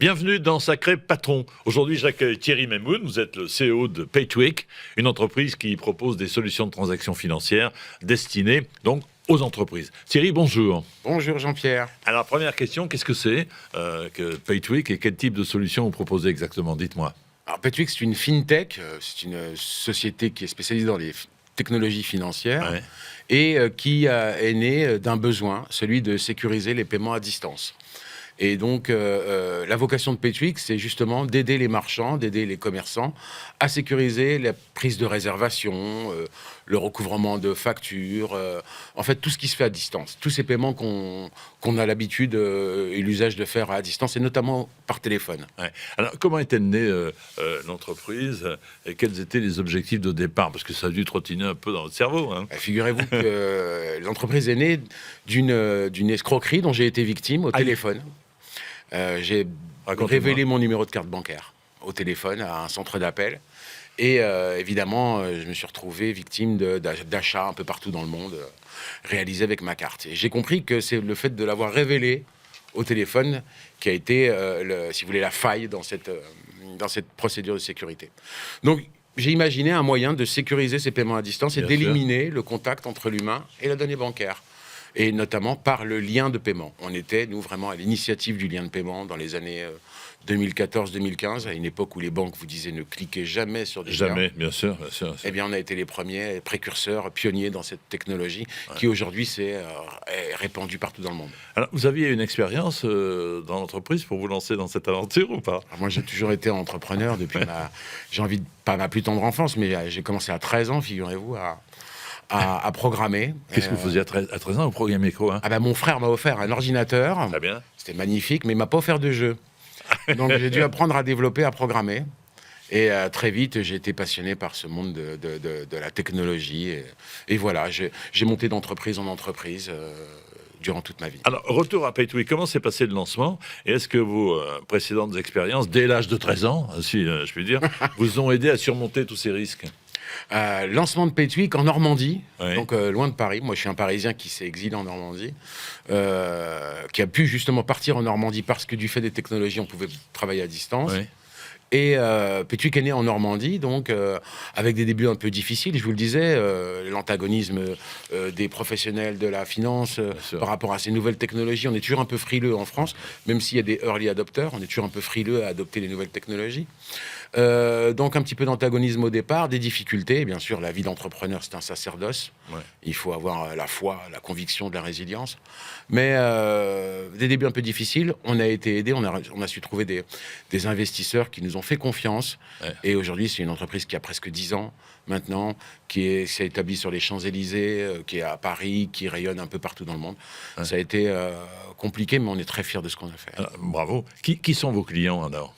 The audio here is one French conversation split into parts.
Bienvenue dans Sacré Patron. Aujourd'hui, j'accueille Thierry Memoun. Vous êtes le CEO de PayTweak, une entreprise qui propose des solutions de transactions financières destinées donc aux entreprises. Thierry, bonjour. Bonjour Jean-Pierre. Alors, première question, qu'est-ce que c'est que PayTweak et quel type de solution vous proposez exactement? Dites-moi. Alors PayTweak, c'est une fintech, c'est une société qui est spécialisée dans les technologies financières et qui est née d'un besoin, celui de sécuriser les paiements à distance. Et donc, la vocation de PayTweak, c'est justement d'aider les marchands, d'aider les commerçants à sécuriser la prise de réservation, le recouvrement de factures, en fait, tout ce qui se fait à distance. Tous ces paiements qu'on a l'habitude et l'usage de faire à distance, et notamment par téléphone. Ouais. Alors, comment était née l'entreprise et quels étaient les objectifs de départ? Parce que ça a dû trottiner un peu dans votre cerveau. Hein. Figurez-vous que l'entreprise est née d'une escroquerie dont j'ai été victime au téléphone. J'ai révélé mon numéro de carte bancaire au téléphone à un centre d'appel. Et évidemment, je me suis retrouvé victime d'achats un peu partout dans le monde réalisés avec ma carte. Et j'ai compris que c'est le fait de l'avoir révélé au téléphone qui a été, si vous voulez, la faille dans cette procédure de sécurité. Donc, j'ai imaginé un moyen de sécuriser ces paiements à distance et d'éliminer le contact entre l'humain et la donnée bancaire. Et notamment par le lien de paiement. On était, nous, vraiment à l'initiative du lien de paiement dans les années 2014-2015, à une époque où les banques vous disaient ne cliquez jamais sur des liens. Jamais, bien sûr. Eh bien, on a été les premiers précurseurs, pionniers dans cette technologie qui aujourd'hui est répandue partout dans le monde. Alors, vous aviez une expérience dans l'entreprise pour vous lancer dans cette aventure ou pas? Alors, moi, j'ai toujours été entrepreneur depuis pas ma plus tendre enfance, mais j'ai commencé à 13 ans, figurez-vous, à programmer. Qu'est-ce que vous faisiez à 13 ans au programmer quoi? Mon frère m'a offert un ordinateur. Très bien. C'était magnifique, mais il m'a pas offert de jeu. Donc j'ai dû apprendre à développer, à programmer. Et très vite, j'ai été passionné par ce monde de la technologie. Et voilà, j'ai monté d'entreprise en entreprise durant toute ma vie. Alors, retour à PayTweak, comment s'est passé le lancement? Et est-ce que vos précédentes expériences, dès l'âge de 13 ans, si je puis dire, vous ont aidé à surmonter tous ces risques? Lancement de PayTweak en Normandie, donc loin de Paris. Moi, je suis un Parisien qui s'est exilé en Normandie, qui a pu justement partir en Normandie parce que du fait des technologies, on pouvait travailler à distance. Et PayTweak est né en Normandie, donc avec des débuts un peu difficiles. Je vous le disais, l'antagonisme des professionnels de la finance par rapport à ces nouvelles technologies. On est toujours un peu frileux en France, même s'il y a des early adopters, on est toujours un peu frileux à adopter les nouvelles technologies. Donc un petit peu d'antagonisme au départ, des difficultés. Bien sûr, la vie d'entrepreneur, c'est un sacerdoce. Il faut avoir la foi, la conviction, de la résilience. Mais des débuts un peu difficiles, on a été aidé, on a su trouver des investisseurs qui nous ont fait confiance. Et aujourd'hui, c'est une entreprise qui a presque 10 ans maintenant, qui s'est établie sur les Champs-Élysées, qui est à Paris, qui rayonne un peu partout dans le monde. Ça a été compliqué, mais on est très fiers de ce qu'on a fait. Bravo. Qui sont vos clients alors?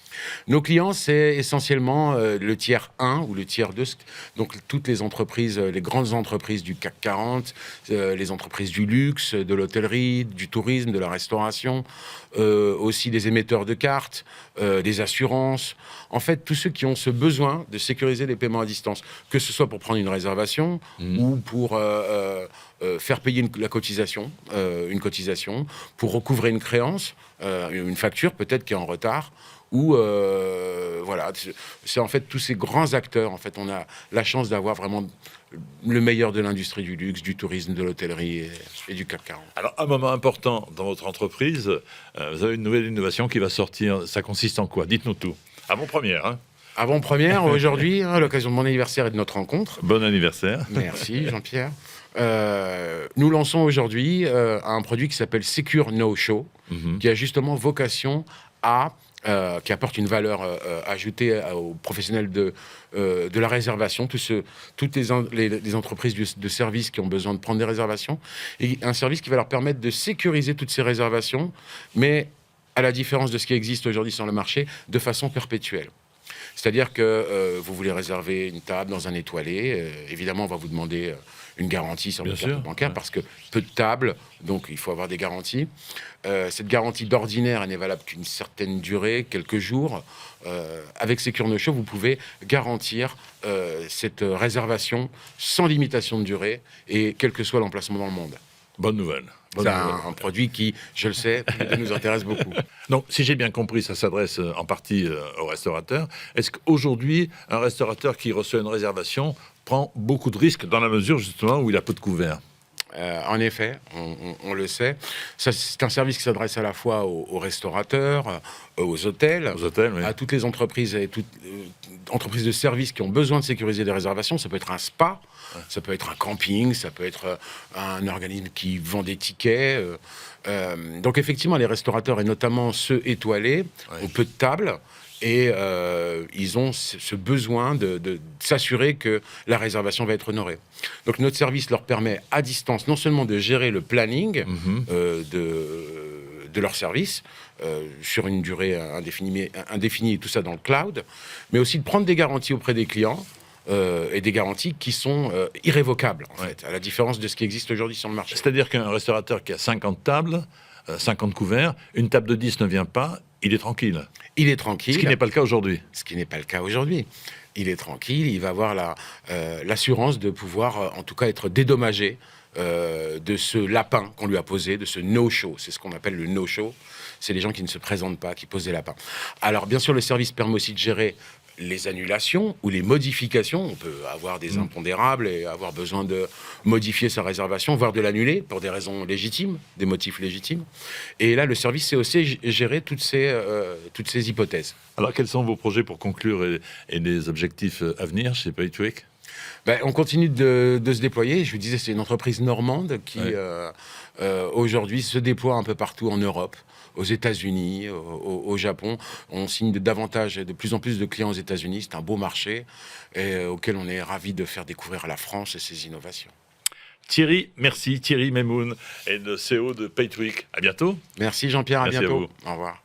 Nos clients, c'est essentiellement le tiers 1 ou le tiers 2, donc toutes les entreprises, les grandes entreprises du CAC 40, les entreprises du luxe, de l'hôtellerie, du tourisme, de la restauration, aussi des émetteurs de cartes, des assurances. En fait, tous ceux qui ont ce besoin de sécuriser les paiements à distance, que ce soit pour prendre une réservation ou pour faire payer une cotisation, pour recouvrer une créance, une facture peut-être qui est en retard, ou voilà, c'est en fait tous ces grands acteurs. En fait, on a la chance d'avoir vraiment le meilleur de l'industrie du luxe, du tourisme, de l'hôtellerie et du CAC 40. Alors, un moment important dans votre entreprise, vous avez une nouvelle innovation qui va sortir. Ça consiste en quoi? Dites-nous tout. Avant-première, hein? Avant-première, aujourd'hui, à l'occasion de mon anniversaire et de notre rencontre. Bon anniversaire. Merci, Jean-Pierre. Nous lançons aujourd'hui un produit qui s'appelle Secure No Show, qui a justement vocation qui apporte une valeur ajoutée aux professionnels de la réservation, toutes les entreprises de services qui ont besoin de prendre des réservations, et un service qui va leur permettre de sécuriser toutes ces réservations, mais à la différence de ce qui existe aujourd'hui sur le marché, de façon perpétuelle. C'est-à-dire que vous voulez réserver une table dans un étoilé, évidemment, on va vous demander une garantie sur le carte bancaire, parce que peu de tables, donc il faut avoir des garanties. Cette garantie d'ordinaire, elle n'est valable qu'une certaine durée, quelques jours. Avec Secure No Show, vous pouvez garantir cette réservation sans limitation de durée et quel que soit l'emplacement dans le monde. Bonne nouvelle. C'est un produit qui, je le sais, nous intéresse beaucoup. Donc, si j'ai bien compris, ça s'adresse en partie aux restaurateurs. Est-ce qu'aujourd'hui, un restaurateur qui reçoit une réservation prend beaucoup de risques dans la mesure, justement, où il a peu de couverts? En effet, on le sait. Ça, c'est un service qui s'adresse à la fois aux restaurateurs, aux hôtels, Oui. à toutes les entreprises et toutes entreprises de services qui ont besoin de sécuriser des réservations. Ça peut être un spa, ça peut être un camping, ça peut être un organisme qui vend des tickets. Donc effectivement, les restaurateurs, et notamment ceux étoilés, ont peu de tables. Et ils ont ce besoin de s'assurer que la réservation va être honorée. Donc notre service leur permet à distance non seulement de gérer le planning de leur service sur une durée indéfinie et tout ça dans le cloud, mais aussi de prendre des garanties auprès des clients et des garanties qui sont irrévocables, en fait, à la différence de ce qui existe aujourd'hui sur le marché. C'est-à-dire qu'un restaurateur qui a 50 tables, 50 couverts, une table de 10 ne vient pas, il est tranquille. Il est tranquille. Ce qui n'est pas le cas aujourd'hui. Ce qui n'est pas le cas aujourd'hui. Il est tranquille, il va avoir l'assurance de pouvoir, en tout cas, être dédommagé de ce lapin qu'on lui a posé, de ce no-show. C'est ce qu'on appelle le no-show. C'est les gens qui ne se présentent pas, qui posent des lapins. Alors, bien sûr, le service permet aussi de gérer les annulations ou les modifications. On peut avoir des impondérables et avoir besoin de modifier sa réservation, voire de l'annuler pour des raisons légitimes, des motifs légitimes. Et là, le service sait aussi gérer toutes ces hypothèses. Alors, quels sont vos projets pour conclure et les objectifs à venir chez PayTweak? On continue de se déployer. Je vous disais, c'est une entreprise normande qui, aujourd'hui, se déploie un peu partout en Europe, aux États-Unis, au Japon. On signe de plus en plus de clients aux États-Unis. C'est un beau marché auquel on est ravis de faire découvrir à la France et ses innovations. Thierry, merci. Thierry Memoun, et le CEO de PayTweak. À bientôt. Merci Jean-Pierre, à Merci bientôt. à vous. Au revoir.